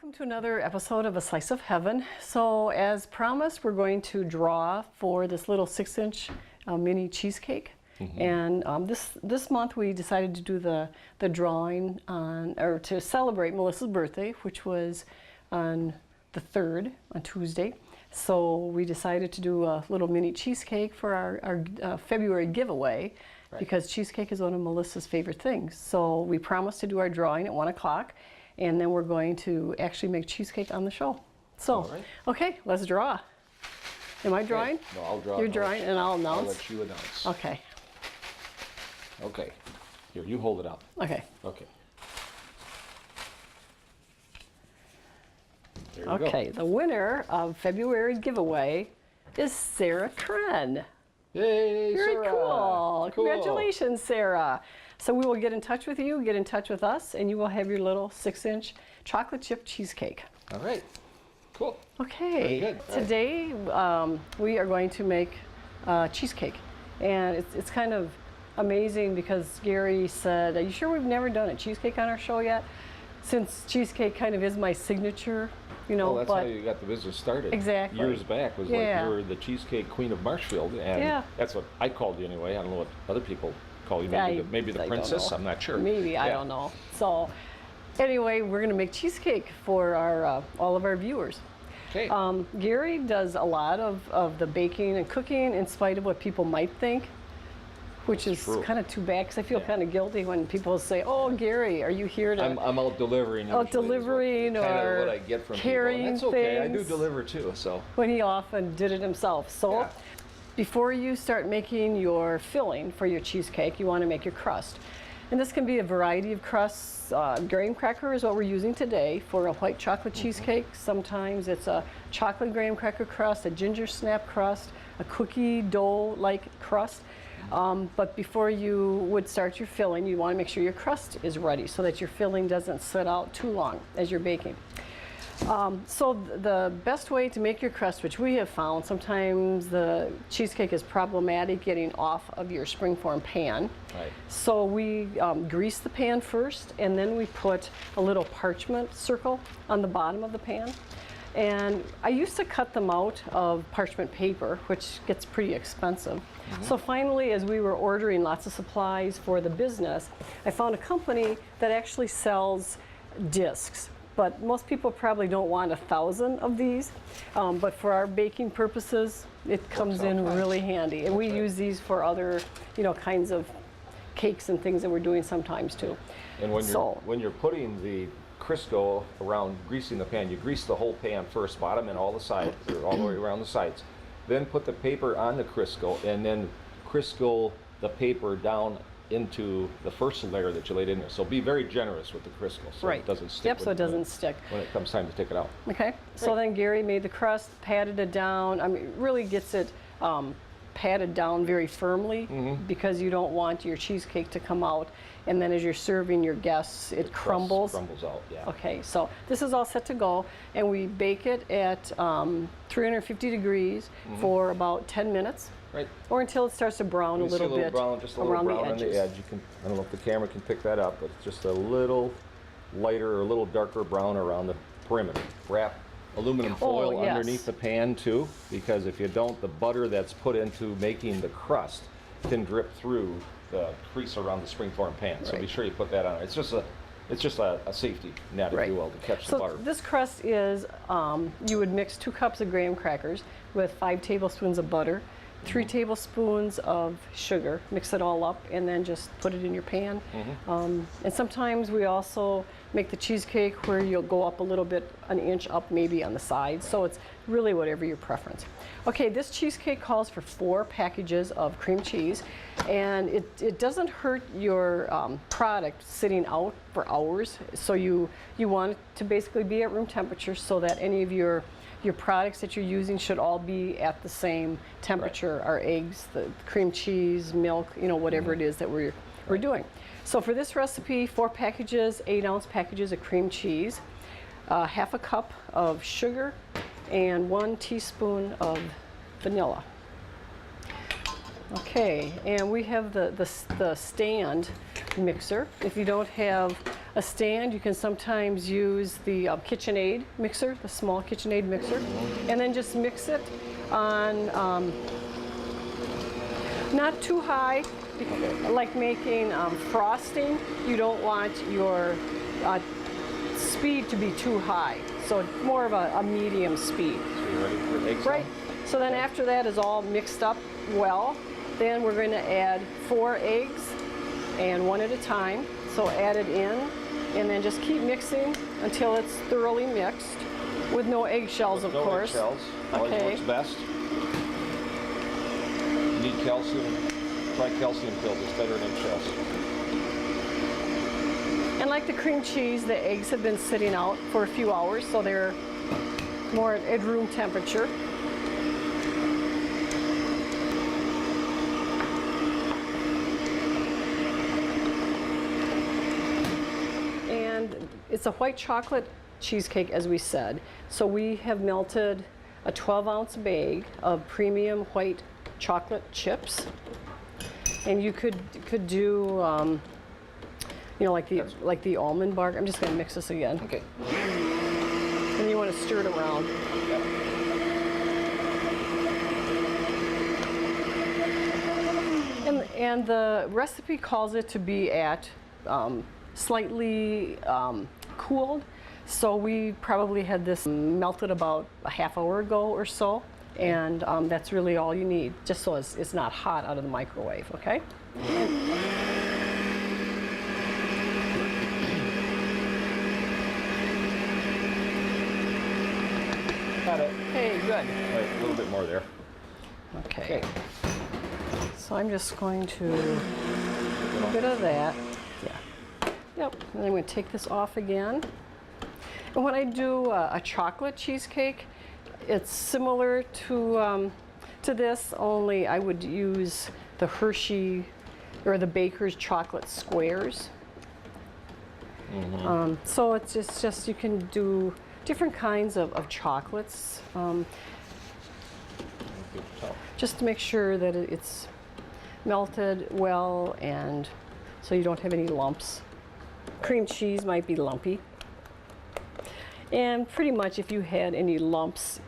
Welcome to another episode of A Slice of Heaven. So as promised, we're going to draw for this little 6-inch mini cheesecake. And this month we decided to do the drawing or to celebrate Melissa's birthday, which was on the 3rd, on Tuesday. So we decided to do a little mini cheesecake for our February giveaway, because cheesecake is one of Melissa's favorite things. So we promised to do our drawing at 1 o'clock, and then we're going to actually make cheesecake on the show. So, okay, let's draw. Am I drawing? Okay. No, I'll draw. You're drawing, and I'll announce? I'll let you announce. Okay. Okay. Here, you hold it up. Okay. Okay. There you Okay, go. the winner of February's giveaway is Sarah Kren. Yay, Very Sarah. cool. Congratulations, Sarah. So we will get in touch with you, get in touch with us, and you will have your little 6-inch chocolate chip cheesecake. All right. Cool. Okay. Very good. Today we are going to make cheesecake, and it's kind of amazing because Gary said, "Are you sure we've never done a cheesecake on our show yet?" Since cheesecake kind of is my signature, you know. Well, that's how you got the business started. Exactly. Years back was like you were the cheesecake queen of Marshfield, and that's what I called you anyway. I don't know what other people call you. Maybe the princess. I'm not sure. Maybe I don't know. So anyway, we're going to make cheesecake for our all of our viewers. Okay. Gary does a lot of the baking and cooking, in spite of what people might think, which is kind of too bad, because I feel kind of guilty when people say, "Oh, Gary, are you here to?" I'm out delivering. Out delivering or what I get from carrying people. And that's okay. things. I do deliver too. So when he often did it himself. So before you start making your filling for your cheesecake, you want to make your crust. And this can be a variety of crusts. Graham cracker is what we're using today for a white chocolate cheesecake. Sometimes it's a chocolate graham cracker crust, a ginger snap crust, a cookie dough-like crust. But before you would start your filling, you want to make sure your crust is ready so that your filling doesn't sit out too long as you're baking. So the best way to make your crust, which we have found, sometimes the cheesecake is problematic getting off of your springform pan. Right. So we grease the pan first, and then we put a little parchment circle on the bottom of the pan. And I used to cut them out of parchment paper, which gets pretty expensive. So finally, as we were ordering lots of supplies for the business, I found a company that actually sells discs. But most people probably don't want 1,000 of these. But for our baking purposes, it comes in really handy. And we use these for other, kinds of cakes and things that we're doing sometimes too. And when you're putting the Crisco around greasing the pan, you grease the whole pan first, bottom and all the sides, or all the way around the sides. Then put the paper on the Crisco, and then Crisco the paper down into the first layer that you laid in there. So be very generous with the Crisco so it doesn't stick. Yep, so it doesn't stick. When it comes time to take it out. Okay, so then Gary made the crust, patted it down. I mean, really gets it patted down very firmly, because you don't want your cheesecake to come out, and then as you're serving your guests, it crumbles. Crumbles out, Okay, so this is all set to go, and we bake it at 350 degrees for about 10 minutes. Right. Or until it starts to brown a little bit just a little around brown the on edges. the edge. I don't know if the camera can pick that up, but it's just a little lighter or a little darker brown around the perimeter. Wrap aluminum foil underneath the pan too, because if you don't, the butter that's put into making the crust can drip through the crease around the springform pan. So be sure you put that on. It's just a safety net, if you will, to catch the butter. So this crust is, you would mix 2 cups of graham crackers with 5 tablespoons of butter, 3 tablespoons of sugar, mix it all up, and then just put it in your pan. And sometimes we also make the cheesecake where you'll go up a little bit, an inch up maybe on the sides. So it's really whatever your preference. Okay, this cheesecake calls for 4 packages of cream cheese, and it doesn't hurt your product sitting out for hours. So you want it to basically be at room temperature so that any of your products that you're using should all be at the same temperature. Our eggs, the cream cheese, milk, whatever it is that we're doing. So for this recipe, 4 packages, 8-ounce packages of cream cheese, half a cup of sugar, and 1 teaspoon of vanilla. Okay, and we have the stand mixer. If you don't have a stand. You can sometimes use the KitchenAid mixer, the small KitchenAid mixer, and then just mix it on not too high. Like making frosting, you don't want your speed to be too high, so more of a medium speed. So you're ready for eggs? Right. So then after that is all mixed up well, then we're going to add 4 eggs, and one at a time. So add it in, and then just keep mixing until it's thoroughly mixed, with no eggshells, of course. No eggshells. Always works best. You need calcium. Try calcium pills. It's better than eggshells. And like the cream cheese, the eggs have been sitting out for a few hours, so they're more at room temperature. And it's a white chocolate cheesecake, as we said. So we have melted a 12-ounce bag of premium white chocolate chips. And you could do, you know, like the almond bark. I'm just going to mix this again. Okay. And you want to stir it around. Yep. And the recipe calls it to be at slightly cooled. So we probably had this melted about a half hour ago or so. And that's really all you need, just so it's not hot out of the microwave, okay? Got it. Hey, good. All right, a little bit more there. Okay. So I'm just going to do a bit of that. Yeah. Yep. And I'm going to take this off again. And when I do a chocolate cheesecake, it's similar to this, only I would use the Hershey or the Baker's chocolate squares. So it's just you can do different kinds of chocolates, just to make sure that it's melted well, and so you don't have any lumps. Cream cheese might be lumpy. And pretty much if you had any lumps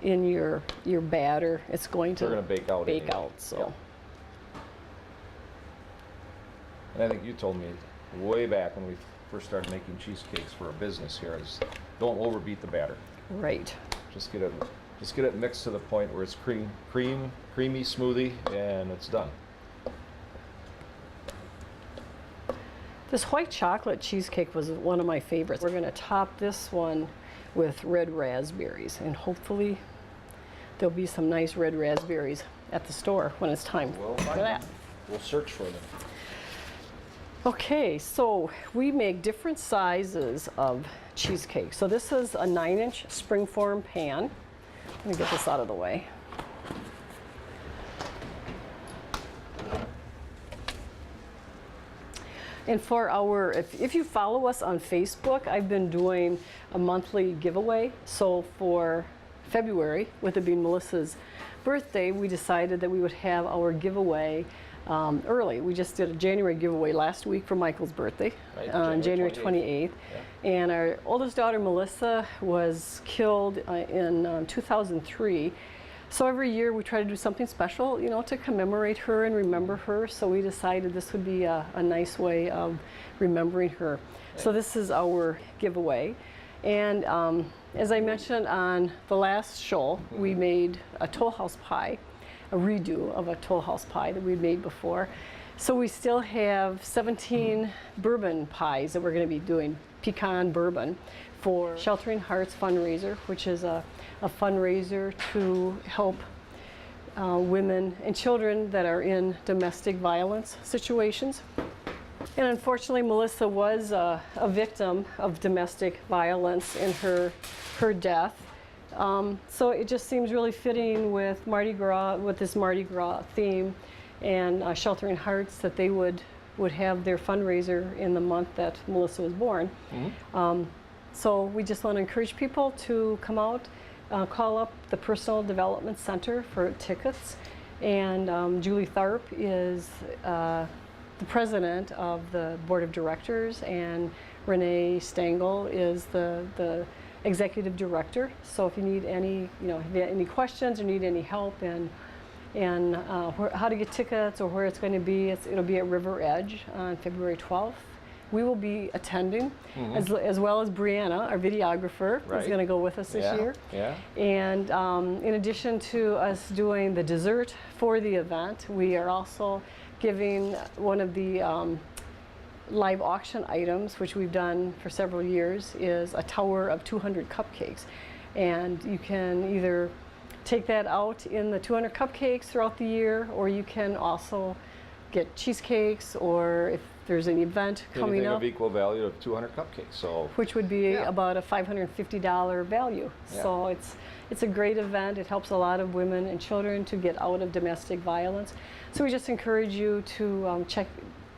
in your batter, it's going to They're going to bake out. Bake out. So. Yep. And I think you told me way back when we first started making cheesecakes for a business here is don't overbeat the batter. Right. Just get it mixed to the point where it's creamy smoothie, and it's done. This white chocolate cheesecake was one of my favorites. We're going to top this one with red raspberries, and hopefully there'll be some nice red raspberries at the store when it's time We'll for find that. them. We'll search for them. Okay, so we make different sizes of cheesecake. So this is a 9-inch springform pan. Let me get this out of the way. And for our, if you follow us on Facebook, I've been doing a monthly giveaway. So for February, with it being Melissa's birthday, we decided that we would have our giveaway early. We just did a January giveaway last week for Michael's birthday, Right, on January 28th. Yeah. And our oldest daughter, Melissa, was killed in 2003. So every year we try to do something special, you know, to commemorate her and remember her. So we decided this would be a nice way of remembering her. So this is our giveaway. And as I mentioned on the last show, we made a Toll House pie, a redo of a Toll House pie that we'd made before. So we still have 17 bourbon pies that we're going to be doing, pecan bourbon, for Sheltering Hearts fundraiser, which is a fundraiser to help women and children that are in domestic violence situations. And unfortunately, Melissa was a victim of domestic violence in her death. So it just seems really fitting with Mardi Gras, with this Mardi Gras theme, and Sheltering Hearts, that they would have their fundraiser in the month that Melissa was born. So we just want to encourage people to come out, call up the Personal Development Center for tickets. And Julie Tharp is the president of the board of directors, and Renee Stengel is the executive director. So if you need any, if you have any questions or need any help and how to get tickets or where it's going to be, it'll be at River Edge on February 12th. We will be attending, as well as Brianna, our videographer, is going to go with us this year. Yeah. And in addition to us doing the dessert for the event, we are also giving one of the live auction items, which we've done for several years, is a tower of 200 cupcakes. And you can either take that out in the 200 cupcakes throughout the year, or you can also get cheesecakes, or if there's an event coming Anything up. of equal value of 200 cupcakes. So Which would be about a $550 value. Yeah. So it's a great event. It helps a lot of women and children to get out of domestic violence. So we just encourage you to check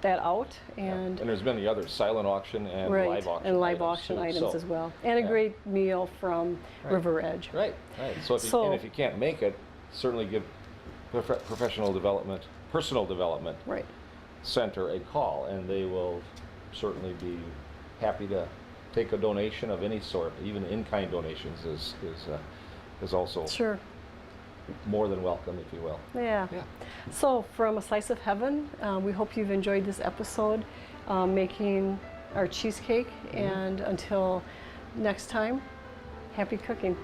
that out. And there's been the other silent auction and right, live auction and live items auction too. items So, as well. And a great meal from River Edge. Right. So if you can't make it, certainly give professional development, personal development center a call, and they will certainly be happy to take a donation of any sort. Even in-kind donations is also more than welcome, if you will. Yeah. So from A Slice of Heaven, we hope you've enjoyed this episode, making our cheesecake. And until next time, happy cooking.